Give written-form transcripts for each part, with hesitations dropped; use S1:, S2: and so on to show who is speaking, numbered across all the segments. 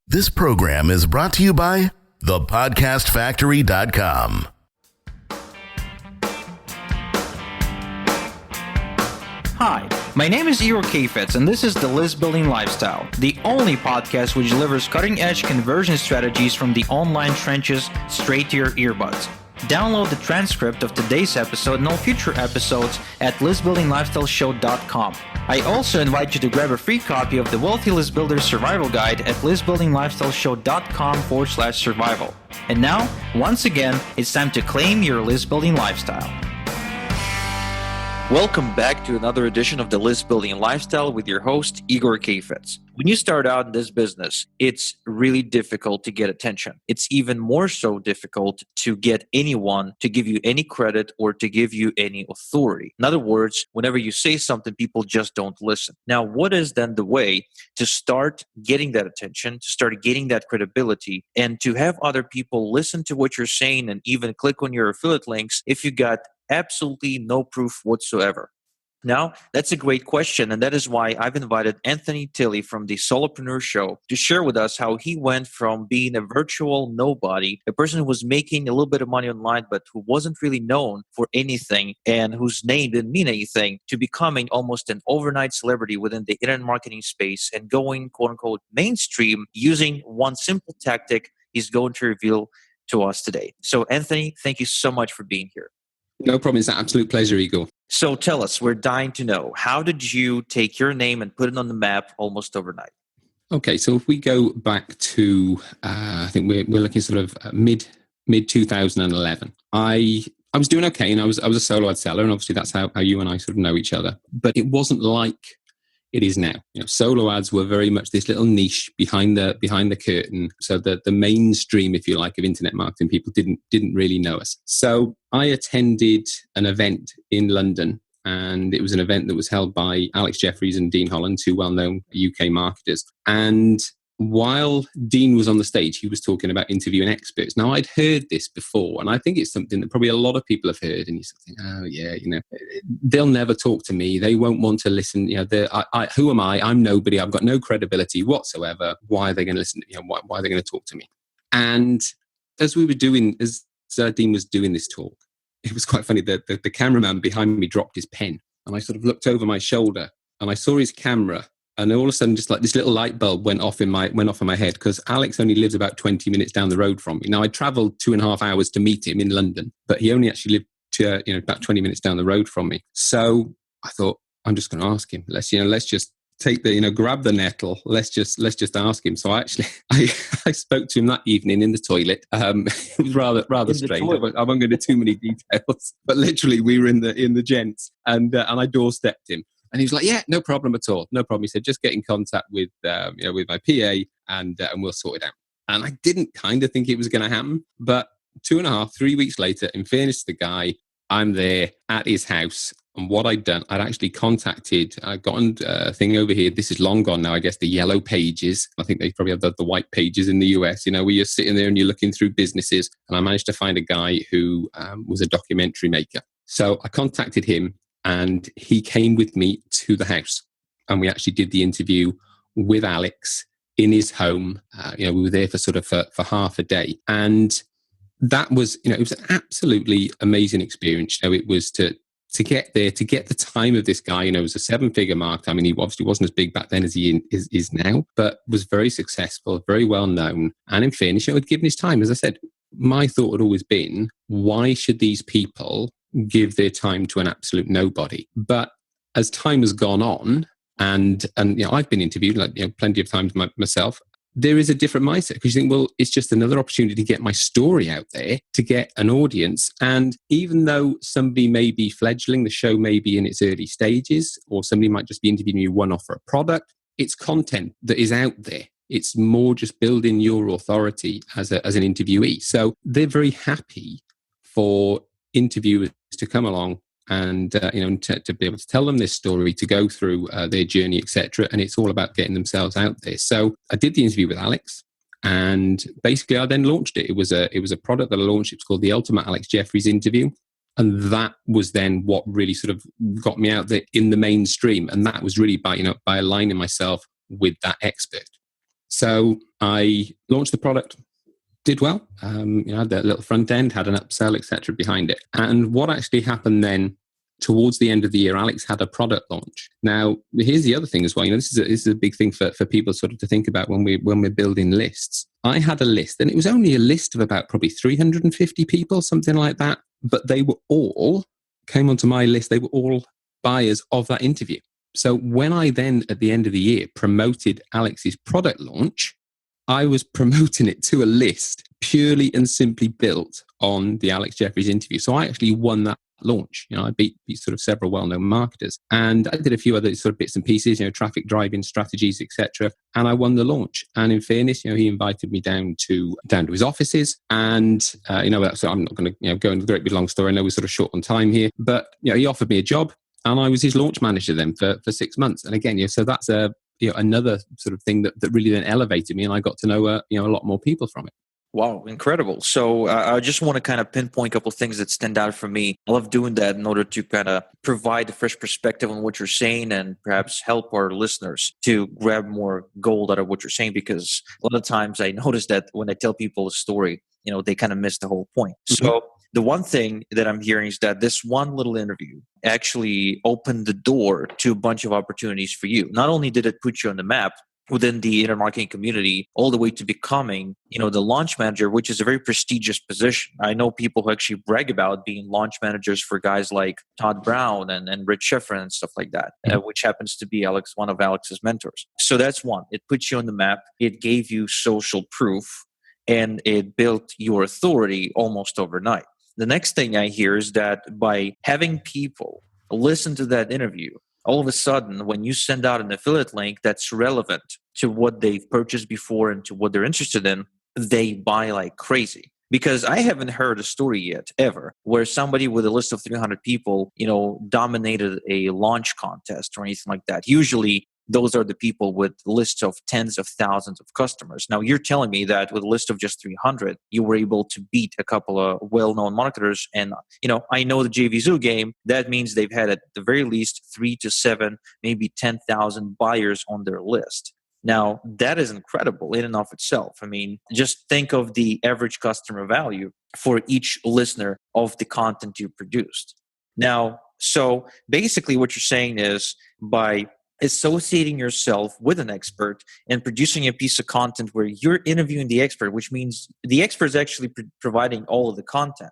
S1: This program is brought to you by thepodcastfactory.com.
S2: Hi, my name is Igor Kheifets, and this is The List Building Lifestyle, the only podcast which delivers cutting-edge conversion strategies from the online trenches straight to your earbuds. Download the transcript of today's episode and all future episodes at listbuildinglifestyleshow.com. I also invite you to grab a free copy of the Wealthy List Builder Survival Guide at listbuildinglifestyleshow.com/survival. And now, once again, it's time to claim your list building lifestyle. Welcome back to another edition of the List Building Lifestyle with your host, Igor Kheifets. When you start out in this business, it's really difficult to get attention. It's even more so difficult to get anyone to give you any credit or to give you any authority. In other words, whenever you say something, people just don't listen. Now, what is then the way to start getting that attention, to start getting that credibility, and to have other people listen to what you're saying and even click on your affiliate links if you got absolutely no proof whatsoever? Now, that's a great question, and that is why I've invited Anthony Tilley from the Solopreneur Show to share with us how he went from being a virtual nobody, a person who was making a little bit of money online but who wasn't really known for anything and whose name didn't mean anything, to becoming almost an overnight celebrity within the internet marketing space and going, quote-unquote, mainstream using one simple tactic he's going to reveal to us today. So, Anthony, thank you so much for being here.
S3: No problem. It's an absolute pleasure, Igor.
S2: So tell us, we're dying to know, how did you take your name and put it on the map almost overnight?
S3: Okay, so if we go back to, I think we're looking sort of mid 2011. I was doing okay, and I was a solo ad seller, and obviously that's how you and I sort of know each other. But it wasn't like it is now. You know, solo ads were very much this little niche behind the curtain. So the mainstream, if you like, of internet marketing people didn't really know us. So I attended an event in London, and it was an event that was held by Alex Jeffries and Dean Holland, two well-known UK marketers. And while Dean was on the stage, he was talking about interviewing experts. Now, I'd heard this before, and I think it's something that probably a lot of people have heard. And you sort of think, oh, yeah, you know, they'll never talk to me. They won't want to listen. You know, who am I? I'm nobody. I've got no credibility whatsoever. Why are they going to listen? You know, why are they going to talk to me? And as Dean was doing this talk, it was quite funny. The cameraman behind me dropped his pen, and I sort of looked over my shoulder, and I saw his camera. And all of a sudden, just like this little light bulb went off in my head, because Alex only lives about 20 minutes down the road from me. Now, I travelled 2.5 hours to meet him in London, but he only actually lived about 20 minutes down the road from me. So I thought, I'm just going to ask him. Let's just take grab the nettle. Let's just ask him. So I spoke to him that evening in the toilet. It was rather strange. I won't go into too many details, but literally we were in the gents, and I doorstepped him. And he was like, yeah, no problem at all. No problem. He said, just get in contact with my PA and we'll sort it out. And I didn't kind of think it was going to happen. But 3 weeks later, in fairness to the guy, I'm there at his house. And what I'd done, I'd actually I'd gotten a thing over here. This is long gone now, I guess, the yellow pages. I think they probably have the white pages in the US, you know, where you're sitting there and you're looking through businesses. And I managed to find a guy who was a documentary maker. So I contacted him, and he came with me to the house, and we actually did the interview with Alex in his home. We were there for half a day, and that was, it was an absolutely amazing experience. It was to get there, to get the time of this guy. It was a 7-figure mark. I mean, he obviously wasn't as big back then as he is now, but was very successful, very well known. And in fairness, had given his time. As I said, my thought had always been, why should these people give their time to an absolute nobody? But as time has gone on, and I've been interviewed plenty of times myself, there is a different mindset, because you think, well, it's just another opportunity to get my story out there, to get an audience. And even though somebody may be fledgling, the show may be in its early stages, or somebody might just be interviewing you one-off for a product, it's content that is out there. It's more just building your authority as an interviewee. So they're very happy for interviewers to come along and to be able to tell them this story, to go through their journey, etc. And it's all about getting themselves out there. So I did the interview with Alex, and basically I then launched it. It was a product that I launched. It's called the Ultimate Alex Jeffries Interview. And that was then what really sort of got me out there in the mainstream. And that was really by aligning myself with that expert. So I launched the product, did well. Had that little front end, had an upsell, etc. behind it. And what actually happened then, towards the end of the year, Alex had a product launch. Now, here's the other thing as well. This is a big thing for people sort of to think about when we're building lists. I had a list, and it was only a list of about probably 350 people, something like that. But they were all came onto my list. They were all buyers of that interview. So when I then, at the end of the year, promoted Alex's product launch, I was promoting it to a list purely and simply built on the Alex Jeffries interview. So I actually won that launch. I beat sort of several well-known marketers, and I did a few other sort of bits and pieces, traffic driving strategies, etc. And I won the launch. And in fairness, he invited me down to his offices, and so I'm not going to go into the great big long story. I know we're sort of short on time here, but he offered me a job, and I was his launch manager then for 6 months. And again, so that's another sort of thing that really then elevated me, and I got to know a lot more people from it.
S2: Wow, incredible. So I just want to kind of pinpoint a couple of things that stand out for me. I love doing that in order to kind of provide a fresh perspective on what you're saying and perhaps help our listeners to grab more gold out of what you're saying, because a lot of times I notice that when I tell people a story, they kind of miss the whole point. Mm-hmm. So the one thing that I'm hearing is that this one little interview actually opened the door to a bunch of opportunities for you. Not only did it put you on the map within the internet marketing community, all the way to becoming, the launch manager, which is a very prestigious position. I know people who actually brag about being launch managers for guys like Todd Brown and Rich Schifrin and stuff like that, which happens to be one of Alex's mentors. So that's one. It puts you on the map. It gave you social proof, and it built your authority almost overnight. The next thing I hear is that by having people listen to that interview, all of a sudden, when you send out an affiliate link that's relevant to what they've purchased before and to what they're interested in, they buy like crazy. Because I haven't heard a story yet, ever, where somebody with a list of 300 people, dominated a launch contest or anything like that. Usually, those are the people with lists of tens of thousands of customers. Now, you're telling me that with a list of just 300, you were able to beat a couple of well-known marketers. And, I know the JVZoo game. That means they've had at the very least 3 to 7, maybe 10,000 buyers on their list. Now, that is incredible in and of itself. I mean, just think of the average customer value for each listener of the content you produced. Now, so basically what you're saying is by associating yourself with an expert and producing a piece of content where you're interviewing the expert, which means the expert is actually providing all of the content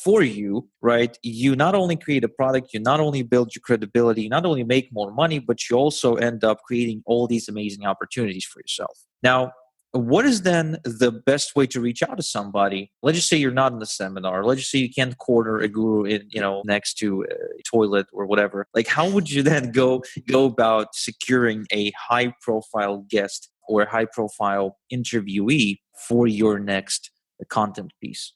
S2: for you, right? You not only create a product, you not only build your credibility, you not only make more money, but you also end up creating all these amazing opportunities for yourself. Now, what is then the best way to reach out to somebody? Let's just say you're not in the seminar. Let's just say you can't corner a guru in, next to a toilet or whatever. Like, how would you then go about securing a high-profile guest or a high-profile interviewee for your next content piece?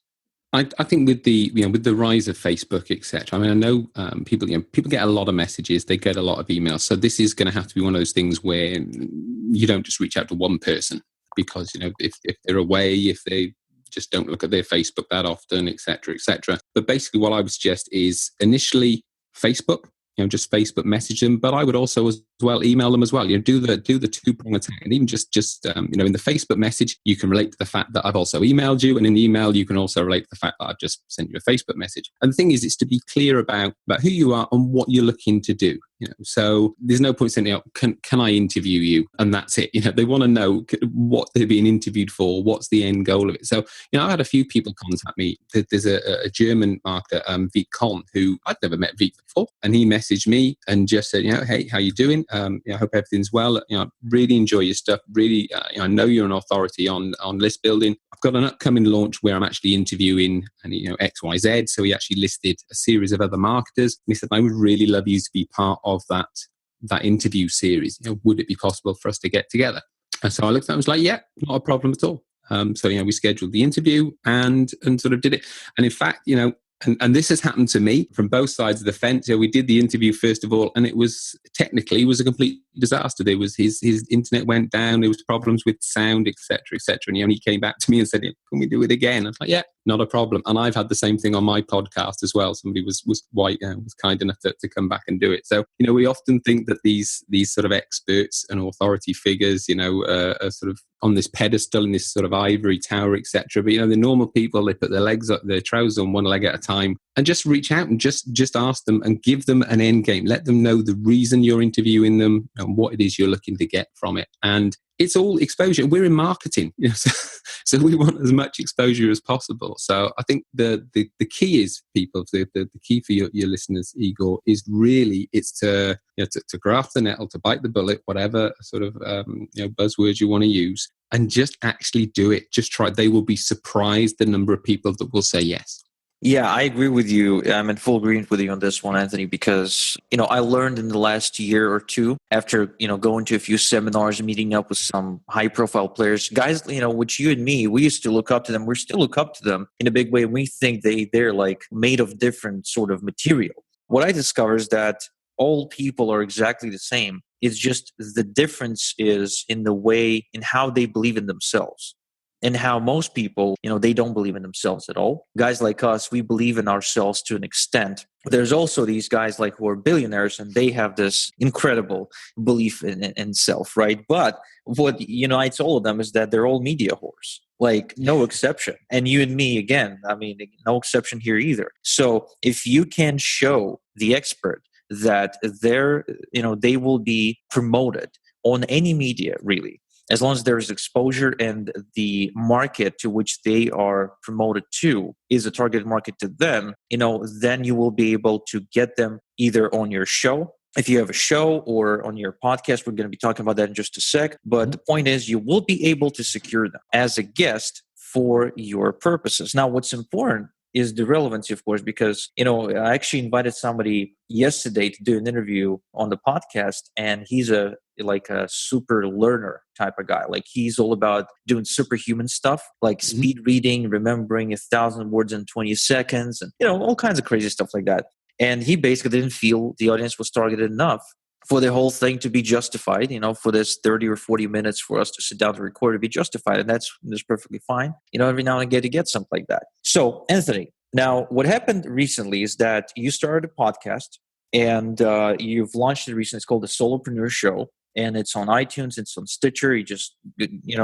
S3: I think with the rise of Facebook, etc. I mean, I know people get a lot of messages, they get a lot of emails. So this is going to have to be one of those things where you don't just reach out to one person. Because if they're away, if they just don't look at their Facebook that often, etc., etc. But basically, what I would suggest is initially Facebook, just Facebook message them. But I would also as well email them as well. Do the 2-prong attack, and even just in the Facebook message, you can relate to the fact that I've also emailed you, and in the email, you can also relate to the fact that I've just sent you a Facebook message. And the thing is, it's to be clear about who you are and what you're looking to do. So there's no point saying, can I interview you? And that's it. They want to know what they're being interviewed for. What's the end goal of it? So, I've had a few people contact me. There's a German marketer, Vic Kohn, who I'd never met Vic before. And he messaged me and just said, hey, how you doing? I hope everything's well. Really enjoy your stuff. Really, I know you're an authority on list building. I've got an upcoming launch where I'm actually interviewing XYZ. So he actually listed a series of other marketers. And he said, I would really love you to be part of that interview series. Would it be possible for us to get together? And so I looked at it and was like, yeah, not a problem at all. So we scheduled the interview and sort of did it. And in fact, And this has happened to me from both sides of the fence. We did the interview first of all, and it was a complete disaster. There was his internet went down. There was problems with sound, etc., etc. And he came back to me and said, "Can we do it again?" I was like, "Yeah, not a problem." And I've had the same thing on my podcast as well. Somebody was kind enough to come back and do it. So we often think that these sort of experts and authority figures, are sort of on this pedestal in this sort of ivory tower, etc. But the normal people, they put their legs up, their trousers on one leg at a time, and just reach out and just ask them and give them an end game. Let them know the reason you're interviewing them and what it is you're looking to get from it. And it's all exposure. We're in marketing, so we want as much exposure as possible. So I think the key is, people, the key for your listeners, Igor, is really it's to graft the nettle, to bite the bullet, whatever sort of buzzwords you want to use, and just actually do it. Just try. They will be surprised the number of people that will say yes.
S2: Yeah, I agree with you. I'm in full agreement with you on this one, Anthony, because, I learned in the last year or two after, going to a few seminars and meeting up with some high profile players, guys, which you and me, we used to look up to them. We still look up to them in a big way. We think they're like made of different sort of material. What I discovered is that all people are exactly the same. It's just the difference is in the way, in how they believe in themselves. And how most people, they don't believe in themselves at all. Guys like us, we believe in ourselves to an extent. There's also these guys like who are billionaires, and they have this incredible belief in self, right? But what unites all of them is that they're all media whores. Like, no exception. And you and me, again, no exception here either. So if you can show the expert that they will be promoted on any media, really, as long as there's exposure and the market to which they are promoted to is a target market to them, then you will be able to get them either on your show, if you have a show, or on your podcast. We're going to be talking about that in just a sec. But the point is, you will be able to secure them as a guest for your purposes. Now, what's important is the relevancy, of course, because, I actually invited somebody yesterday to do an interview on the podcast, and he's a super learner type of guy. Like, he's all about doing superhuman stuff, like speed reading, remembering 1,000 words in 20 seconds, and, all kinds of crazy stuff like that. And he basically didn't feel the audience was targeted enough for the whole thing to be justified, for this 30 or 40 minutes for us to sit down to record to be justified. And that's perfectly fine. Every now and again to get something like that. So, Anthony, now what happened recently is that you started a podcast, and you've launched it recently. It's called The Solopreneur Show. And it's on iTunes, it's on Stitcher. You just,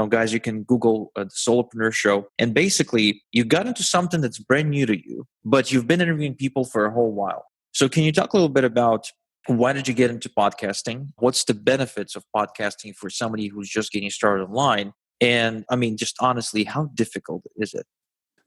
S2: guys, you can Google The Solopreneur Show. And basically, you got into something that's brand new to you, but you've been interviewing people for a whole while. So can you talk a little bit about why did you get into podcasting? What's the benefits of podcasting for somebody who's just getting started online? And just honestly, how difficult is it?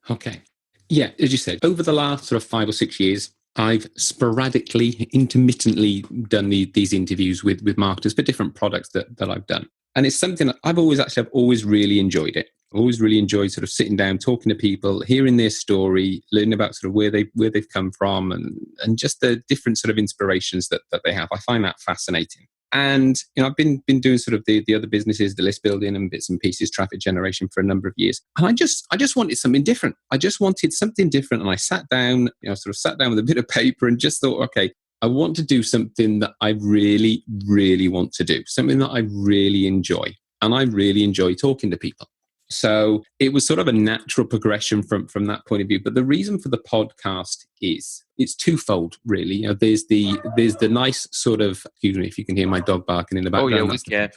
S3: Okay. Yeah, as you said, over the last sort of 5 or 6 years, I've sporadically, intermittently done these interviews with marketers for different products that I've done. And it's something that I've always really enjoyed it. I've always really enjoyed sort of sitting down, talking to people, hearing their story, learning about sort of where they've come from, and just the different sort of inspirations that they have. I find that fascinating. And I've been doing sort of the other businesses, the list building and bits and pieces, traffic generation for a number of years. And I just wanted something different. I just wanted something different. And I sat down, sat down with a bit of paper and just thought, okay, I want to do something that I really, really want to do, something that I really enjoy. And I really enjoy talking to people. So it was sort of a natural progression from that point of view. But the reason for the podcast is it's twofold, really. There's the nice sort of, excuse me if you can hear my dog barking in the background.
S2: Oh yeah, we can.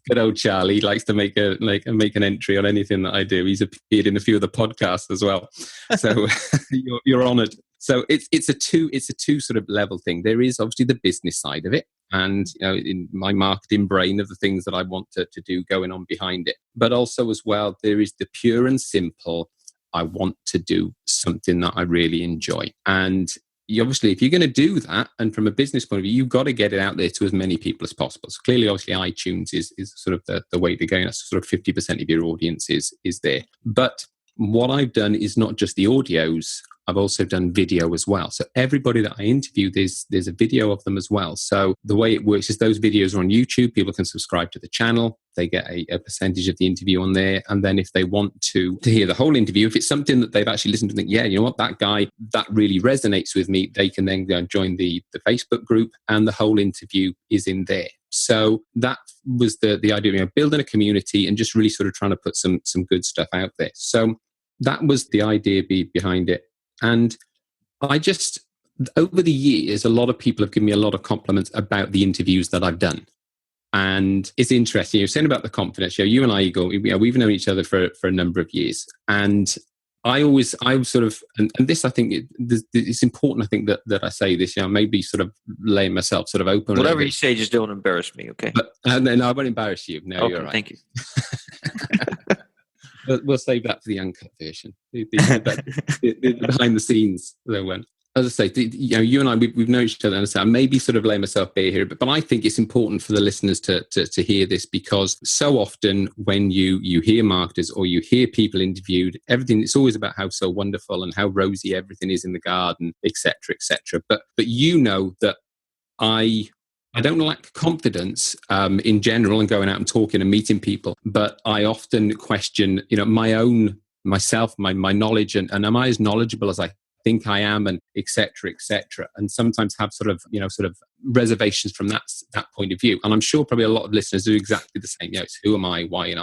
S3: Good old Charlie likes to make an entry on anything that I do. He's appeared in a few of the podcasts as well. So you're honoured. So it's a two sort of level thing. There is obviously the business side of it, and in my marketing brain of the things that I want to do going on behind it. But also as well, there is the pure and simple, I want to do something that I really enjoy. And obviously, if you're going to do that, and from a business point of view, you've got to get it out there to as many people as possible. So clearly, obviously, iTunes is sort of the way to go. And that's sort of 50% of your audience is there. But what I've done is not just the audios. I've also done video as well. So everybody that I interview, there's a video of them as well. So the way it works is those videos are on YouTube. People can subscribe to the channel. They get a percentage of the interview on there. And then if they want to hear the whole interview, if it's something that they've actually listened to, think, yeah, you know what, that guy, that really resonates with me, they can then go and join the Facebook group, and the whole interview is in there. So that was the idea of building a community and just really sort of trying to put some good stuff out there. So that was the idea behind it. And I just, over the years, a lot of people have given me a lot of compliments about the interviews that I've done. And it's interesting. You're saying about the confidence. You and I, Igor, we've known each other for a number of years. And I sort of, and this, I think it's important, I think that I say this, maybe sort of laying myself sort of open.
S2: Whatever you say, just don't embarrass me, okay?
S3: But, no, I won't embarrass you. No, okay, you're right.
S2: Thank you.
S3: But we'll save that for the uncut version, the behind the scenes, though. When, as I say, you and I, we've known each other, and I maybe sort of lay myself bare here, but I think it's important for the listeners to hear this, because so often when you hear marketers or you hear people interviewed, everything, it's always about how so wonderful and how rosy everything is in the garden, etc., etc. But you know that I don't lack confidence in general and going out and talking and meeting people, but I often question, myself, my knowledge, and am I as knowledgeable as I think I am, and et cetera, and sometimes have sort of reservations from that point of view. And I'm sure probably a lot of listeners do exactly the same. It's who am I? Why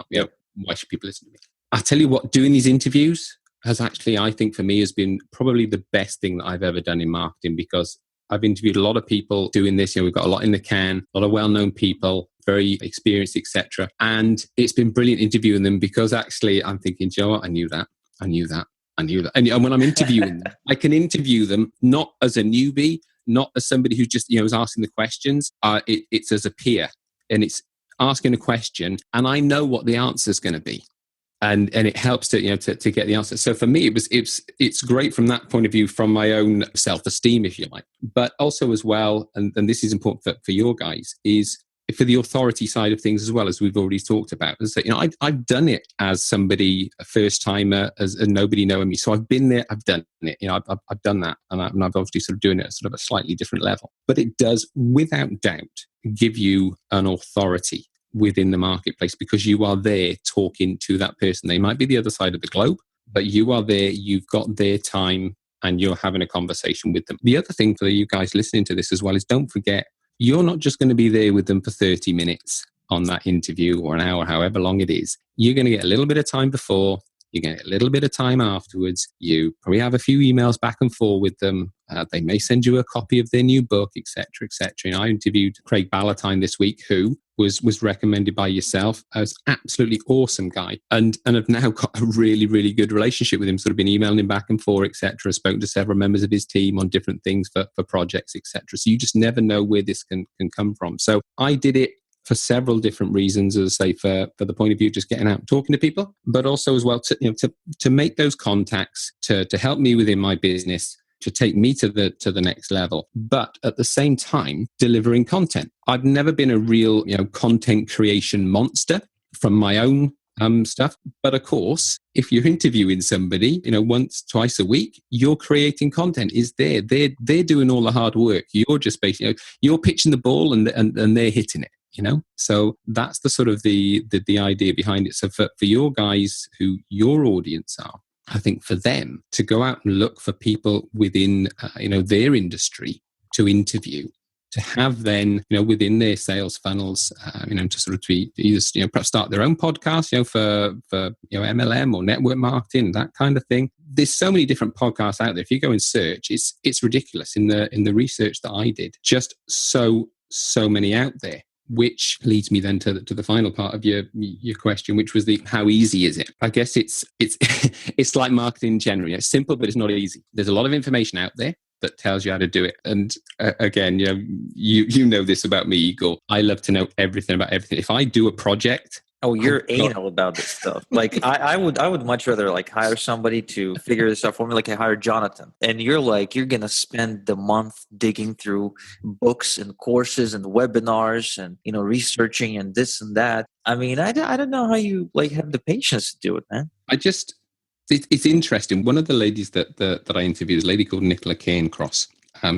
S3: why should people listen to me? I tell you what, doing these interviews has actually, I think for me, has been probably the best thing that I've ever done in marketing, because I've interviewed a lot of people doing this. We've got a lot in the can, a lot of well-known people, very experienced, etc. And it's been brilliant interviewing them, because actually I'm thinking, you know what? I knew that. And when I'm interviewing them, I can interview them not as a newbie, not as somebody who just, is asking the questions. It's as a peer, and it's asking a question, and I know what the answer is going to be. And it helps to get the answer. So for me, it's great from that point of view, from my own self-esteem, if you like. But also as well, and this is important for your guys, is for the authority side of things as well, as we've already talked about. So, I've done it as somebody, a first timer, as nobody knowing me. So I've been there, I've done it. I've done that, and I'm obviously sort of doing it at sort of a slightly different level. But it does, without doubt, give you an authority within the marketplace, because you are there talking to that person. They might be the other side of the globe, but you are there, you've got their time, and you're having a conversation with them. The other thing for you guys listening to this as well is, don't forget, you're not just going to be there with them for 30 minutes on that interview, or an hour, however long it is. You're going to get a little bit of time before, you're going to get a little bit of time afterwards. You probably have a few emails back and forth with them. They may send you a copy of their new book, etc., etc. I interviewed Craig Ballantyne this week, who was recommended by yourself as absolutely awesome guy, and I've now got a really, really good relationship with him. Sort of been emailing him back and forth, etc. Spoken to several members of his team on different things for projects, etc. So you just never know where this can come from. So I did it for several different reasons, as I say, for the point of view, just getting out and talking to people, but also as well to make those contacts, to help me within my business, to take me to the next level, but at the same time delivering content. I've never been a real content creation monster from my own stuff, but of course, if you're interviewing somebody once, twice a week, you're creating content. Is there? They're doing all the hard work. You're just basically you're pitching the ball and they're hitting it. So that's the sort of the idea behind it. So for your guys, who your audience are, I think for them to go out and look for people within their industry to interview, to have then within their sales funnels, to sort of either perhaps start their own podcast, for MLM or network marketing, that kind of thing. There's so many different podcasts out there. If you go and search, it's ridiculous. In the research that I did, just so many out there. Which leads me then to the final part of your question, which was how easy is it? I guess it's it's like marketing in general. It's simple, but it's not easy. There's a lot of information out there that tells you how to do it. And again, you know this about me, Igor. I love to know everything about everything. If I do a project.
S2: Oh, you're anal about this stuff. Like I would much rather hire somebody to figure this out for me. Like I hired Jonathan, and you're going to spend the month digging through books and courses and webinars and, researching and this and that. I mean, I don't know how you have the patience to do it, man.
S3: It's interesting. One of the ladies that I interviewed is a lady called Nicola Cairncross,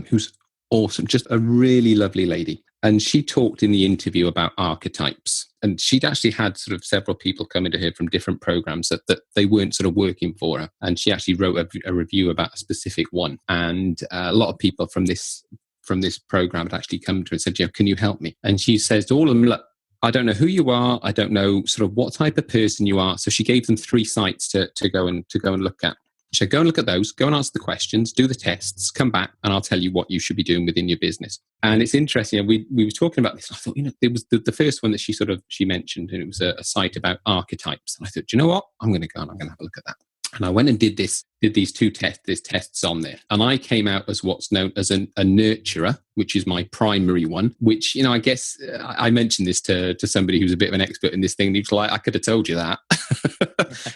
S3: who's awesome, just a really lovely lady. And she talked in the interview about archetypes. And she'd actually had sort of several people coming to her from different programs that they weren't sort of working for her. And she actually wrote a review about a specific one. And a lot of people from this program had actually come to her and said, can you help me? And she says to all of them, look, I don't know who you are. I don't know sort of what type of person you are. So she gave them 3 sites to go and look at. She said, go and look at those, go and answer the questions, do the tests, come back, and I'll tell you what you should be doing within your business. And it's interesting. We were talking about this. I thought, it was the first one that she mentioned, and it was a site about archetypes. And I thought, do you know what? I'm going to go and I'm going to have a look at that. And I went and did these 2 tests on there. And I came out as what's known as a nurturer, which is my primary one, which, I guess I mentioned this to somebody who's a bit of an expert in this thing. And he was like, I could have told you that.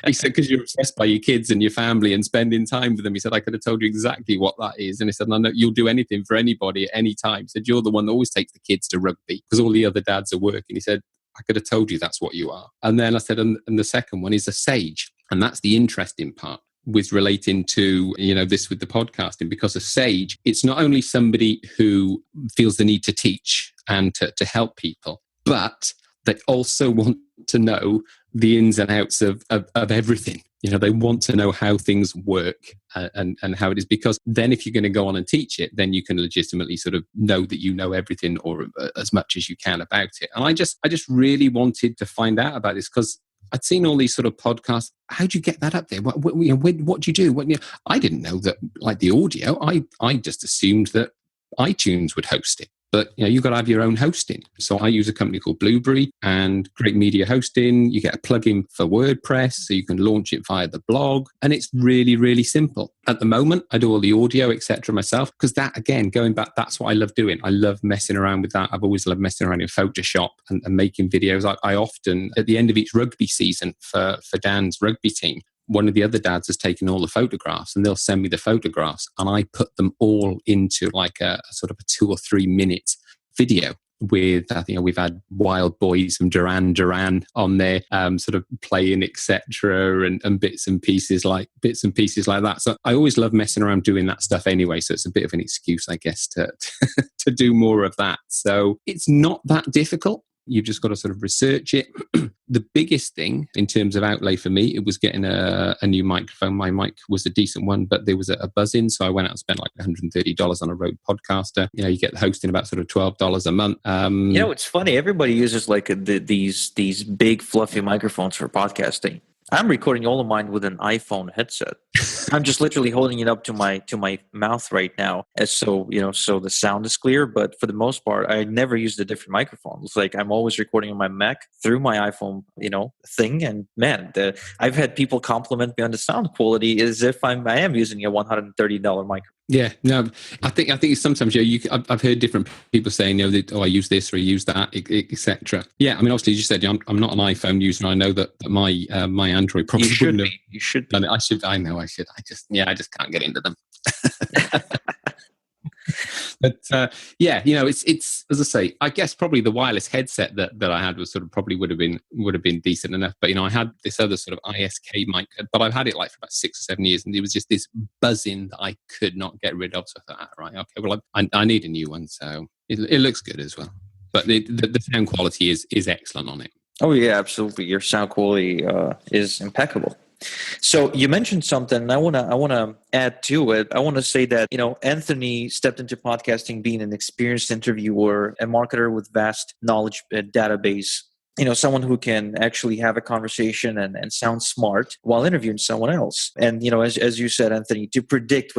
S3: He said, because you're obsessed by your kids and your family and spending time with them. He said, I could have told you exactly what that is. And he said, I know you'll do anything for anybody at any time. He said, you're the one that always takes the kids to rugby because all the other dads are working. He said, I could have told you that's what you are. And then I said, and the second one is a sage. And that's the interesting part with relating to, this with the podcasting, because a sage, it's not only somebody who feels the need to teach and to help people, but they also want to know the ins and outs of everything. They want to know how things work and how it is, because then if you're going to go on and teach it, then you can legitimately sort of know that you know everything or as much as you can about it. And I just really wanted to find out about this because I'd seen all these sort of podcasts. How do you get that up there? What do you do? I didn't know that, like the audio, I just assumed that iTunes would host it. But you've got to have your own hosting. So I use a company called Blueberry and Great Media Hosting. You get a plugin for WordPress, so you can launch it via the blog. And it's really, really simple. At the moment, I do all the audio, etc. myself, because that, again, going back, that's what I love doing. I love messing around with that. I've always loved messing around in Photoshop and making videos. I often, at the end of each rugby season for Dan's rugby team, one of the other dads has taken all the photographs and they'll send me the photographs and I put them all into like a sort of a 2 or 3 minute video with, I think we've had Wild Boys from Duran Duran on there, sort of playing, etc. and bits and pieces like that. So I always love messing around doing that stuff anyway. So it's a bit of an excuse, I guess, to do more of that. So it's not that difficult. You've just got to sort of research it. The biggest thing in terms of outlay for me, it was getting a new microphone. My mic was a decent one, but there was a buzz-in. So I went out and spent like $130 on a Rode Podcaster. You get the hosting about sort of $12 a month.
S2: It's funny. Everybody uses like these big fluffy microphones for podcasting. I'm recording all of mine with an iPhone headset. I'm just literally holding it up to my mouth right now, so the sound is clear. But for the most part, I never used a different microphone. It's like I'm always recording on my Mac through my iPhone, thing. And man, I've had people compliment me on the sound quality as if I am using a $130 microphone.
S3: Yeah, no, I think sometimes I've heard different people saying I use this or I use that, etc. Yeah, I mean, obviously, as you said, I'm not an iPhone user. I know that my Android probably wouldn't have.
S2: You should.
S3: Done it. I should. I know. I should. I just can't get into them. But it's as I say, I guess probably the wireless headset that I had was sort of probably would have been decent enough. But I had this other sort of ISK mic, but I've had it like for about 6 or 7 years, and it was just this buzzing that I could not get rid of. So I thought, right, okay, well, I need a new one. So it looks good as well. But the sound quality is excellent on it.
S2: Oh yeah, absolutely. Your sound quality is impeccable. So you mentioned something, and I want to add to it. I want to say that Anthony stepped into podcasting being an experienced interviewer, a marketer with vast knowledge database. Someone who can actually have a conversation and sound smart while interviewing someone else. And as you said, Anthony, to predict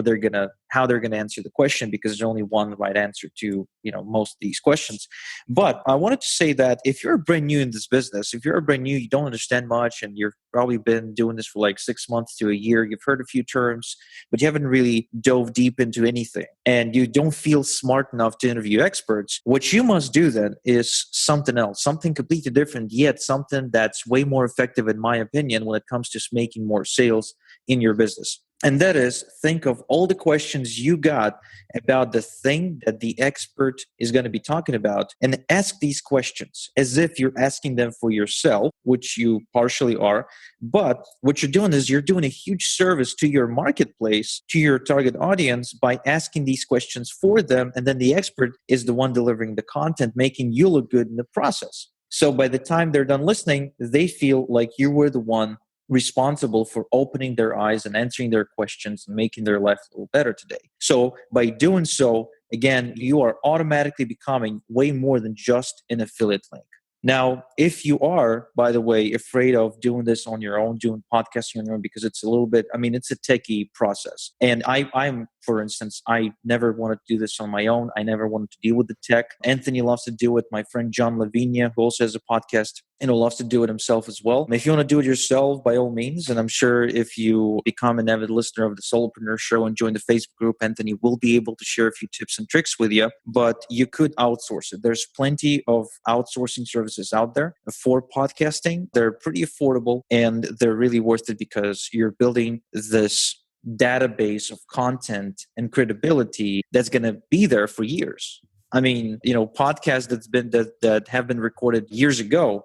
S2: how they're gonna answer the question, because there's only one right answer to most of these questions. But I wanted to say that if you're brand new in this business, if you're brand new, you don't understand much, and you've probably been doing this for like 6 months to a year, you've heard a few terms, but you haven't really dove deep into anything, and you don't feel smart enough to interview experts, what you must do then is something else, something completely different, yet something that's way more effective, in my opinion, when it comes to making more sales in your business. And that is, think of all the questions you got about the thing that the expert is going to be talking about, and ask these questions as if you're asking them for yourself, which you partially are. But what you're doing is you're doing a huge service to your marketplace, to your target audience, by asking these questions for them. And then the expert is the one delivering the content, making you look good in the process. So by the time they're done listening, they feel like you were the one responsible for opening their eyes and answering their questions and making their life a little better today. So by doing so, again, you are automatically becoming way more than just an affiliate link. Now, if you are, by the way, afraid of doing this on your own, doing podcasting on your own, because it's a little bit, I mean, it's a techie process. And I'm, for instance, I never wanted to do this on my own. I never wanted to deal with the tech. Anthony loves to do it. My friend John Lavinia, who also has a podcast, loves to do it himself as well. And if you want to do it yourself, by all means. And I'm sure if you become an avid listener of the Solopreneur Show and join the Facebook group, Anthony will be able to share a few tips and tricks with you. But you could outsource it. There's plenty of outsourcing services out there for podcasting. They're pretty affordable and they're really worth it because you're building this database of content and credibility that's going to be there for years. I mean, podcasts that have been recorded years ago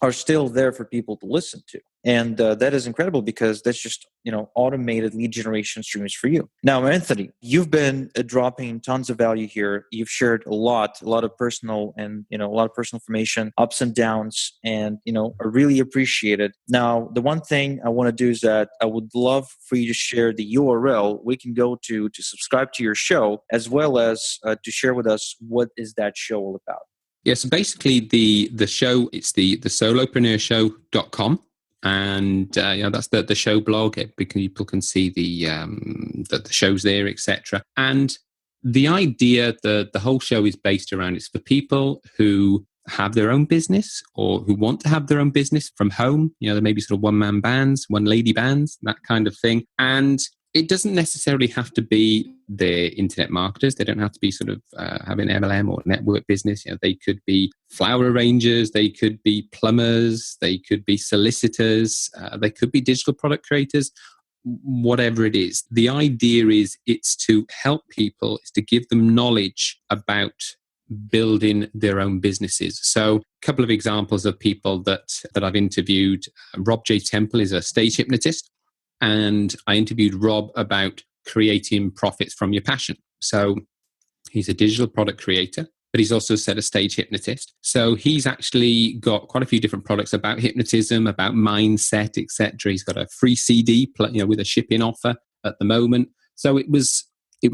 S2: are still there for people to listen to. And that is incredible because that's just, automated lead generation streams for you. Now, Anthony, you've been dropping tons of value here. You've shared a lot of personal and, a lot of personal information, ups and downs, and, I really appreciate it. Now, the one thing I want to do is that I would love for you to share the URL we can go to subscribe to your show, as well as to share with us what is that show all about.
S3: Yeah, so basically the show, it's the solopreneursshow.com. And that's the show blog. People can see the shows there, etc. And the idea, the whole show is based around, it's for people who have their own business or who want to have their own business from home. There may be sort of one-man bands, one-lady bands, that kind of thing. And it doesn't necessarily have to be the internet marketers. They don't have to be sort of having MLM or network business. They could be flower arrangers. They could be plumbers. They could be solicitors. They could be digital product creators. Whatever it is, the idea is it's to help people. It's to give them knowledge about building their own businesses. So a couple of examples of people that I've interviewed. Rob J. Temple is a stage hypnotist. And I interviewed Rob about creating profits from your passion. So he's a digital product creator, but he's also a stage hypnotist. So he's actually got quite a few different products about hypnotism, about mindset, etc. He's got a free CD, with a shipping offer at the moment. So it was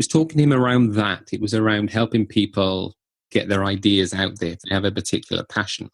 S3: talking to him around that. It was around helping people get their ideas out there if they have a particular passion.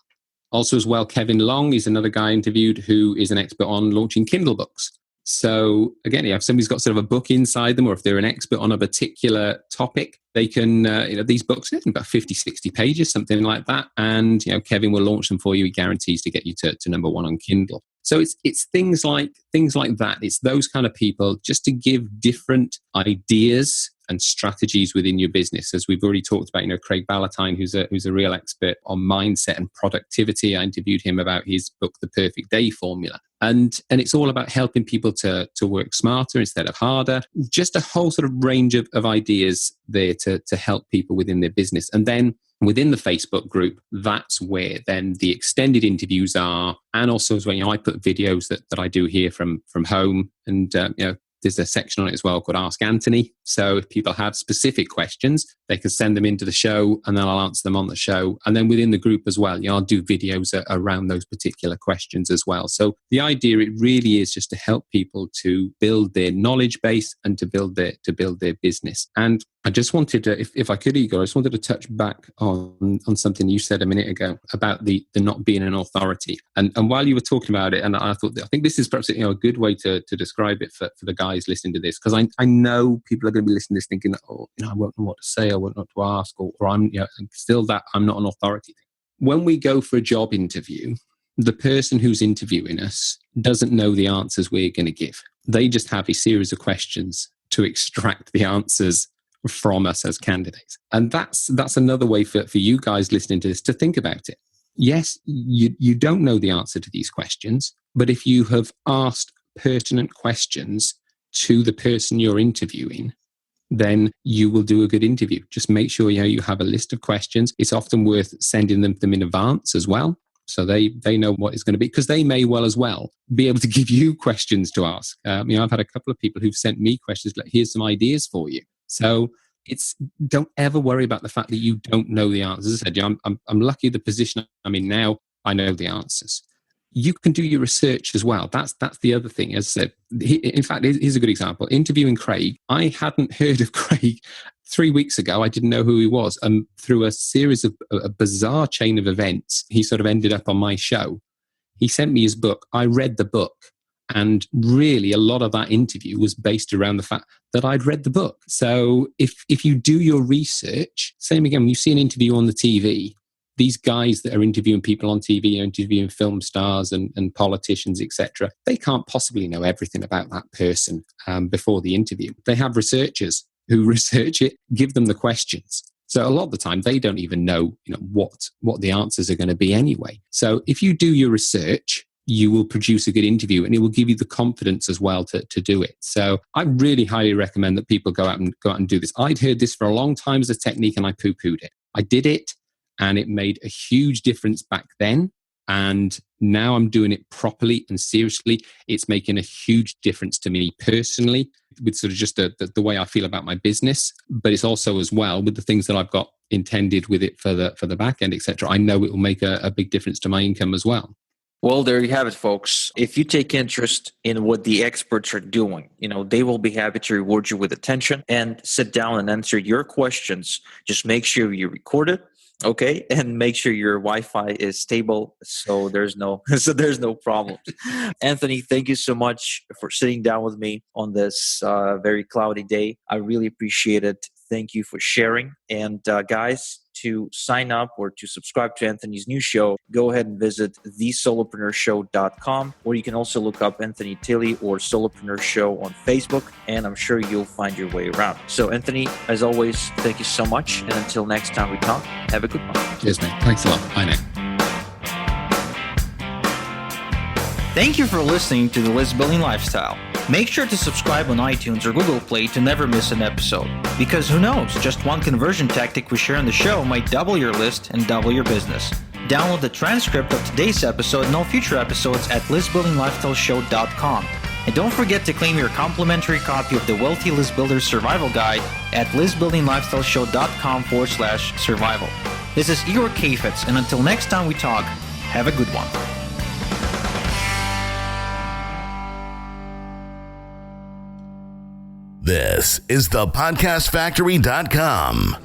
S3: Also as well, Kevin Long is another guy I interviewed who is an expert on launching Kindle books. So again, if somebody's got sort of a book inside them, or if they're an expert on a particular topic, they can, these books, about 50, 60 pages, something like that. And, Kevin will launch them for you. He guarantees to get you to number one on Kindle. So it's things like that. It's those kind of people just to give different ideas and strategies within your business. As we've already talked about, Craig Ballantyne, who's a real expert on mindset and productivity. I interviewed him about his book, The Perfect Day Formula. And it's all about helping people to work smarter instead of harder. Just a whole sort of range of ideas there to help people within their business. And then within the Facebook group, that's where then the extended interviews are. And also as well, I put videos that I do here from home. And, there's a section on it as well called Ask Anthony. So if people have specific questions, they can send them into the show and then I'll answer them on the show. And then within the group as well, I'll do videos around those particular questions as well. So the idea, it really is just to help people to build their knowledge base and to build their business. And I just wanted to, if I could, Igor, I just wanted to touch back on something you said a minute ago about the not being an authority. And while you were talking about it, and I think this is perhaps a good way to describe it for the guys listening to this, because I know people are going to be listening to this thinking, I won't know what to say, I won't know what to ask, or I'm still that I'm not an authority. When we go for a job interview, the person who's interviewing us doesn't know the answers we're going to give. They just have a series of questions to extract the answers from us as candidates. And that's another way for you guys listening to this to think about it. Yes, you don't know the answer to these questions, but if you have asked pertinent questions to the person you're interviewing, then you will do a good interview. Just make sure you have a list of questions. It's often worth sending them in advance as well, so they know what it's going to be, because they may well as well be able to give you questions to ask. I've had a couple of people who've sent me questions like, here's some ideas for you. So don't ever worry about the fact that you don't know the answers. As I said, I'm lucky the position I'm in now, I know the answers. You can do your research as well. That's the other thing. As I said, in fact, here's a good example. Interviewing Craig, I hadn't heard of Craig 3 weeks ago. I didn't know who he was. And through a series of a bizarre chain of events, he sort of ended up on my show. He sent me his book. I read the book. And really, a lot of that interview was based around the fact that I'd read the book. So if you do your research, same again, when you see an interview on the TV, these guys that are interviewing people on TV, interviewing film stars and politicians, etc., they can't possibly know everything about that person before the interview. They have researchers who research it, give them the questions. So a lot of the time, they don't even know, what the answers are going to be anyway. So if you do your research, you will produce a good interview, and it will give you the confidence as well to do it. So I really highly recommend that people go out and do this. I'd heard this for a long time as a technique, and I poo-pooed it. I did it, and it made a huge difference back then. And now I'm doing it properly and seriously. It's making a huge difference to me personally, with sort of just the way I feel about my business, but it's also as well with the things that I've got intended with it for the back end, etc. I know it will make a big difference to my income as well.
S2: Well, there you have it, folks. If you take interest in what the experts are doing, they will be happy to reward you with attention and sit down and answer your questions. Just make sure you record it, okay, and make sure your Wi-Fi is stable, so there's no problems. Anthony, thank you so much for sitting down with me on this very cloudy day. I really appreciate it. Thank you for sharing. And guys, to sign up or to subscribe to Anthony's new show, go ahead and visit thesolopreneurshow.com, or you can also look up Anthony Tilley or Solopreneur Show on Facebook, and I'm sure you'll find your way around. So Anthony, as always, thank you so much. And until next time we talk, have a good one.
S3: Cheers, mate. Thanks a lot. Bye now.
S2: Thank you for listening to The List Building Lifestyle. Make sure to subscribe on iTunes or Google Play to never miss an episode. Because who knows, just one conversion tactic we share on the show might double your list and double your business. Download the transcript of today's episode and all future episodes at listbuildinglifestyleshow.com. And don't forget to claim your complimentary copy of the Wealthy List Builder Survival Guide at listbuildinglifestyleshow.com/survival. This is Igor Kheifets, and until next time we talk, have a good one.
S1: This is the podcastfactory.com.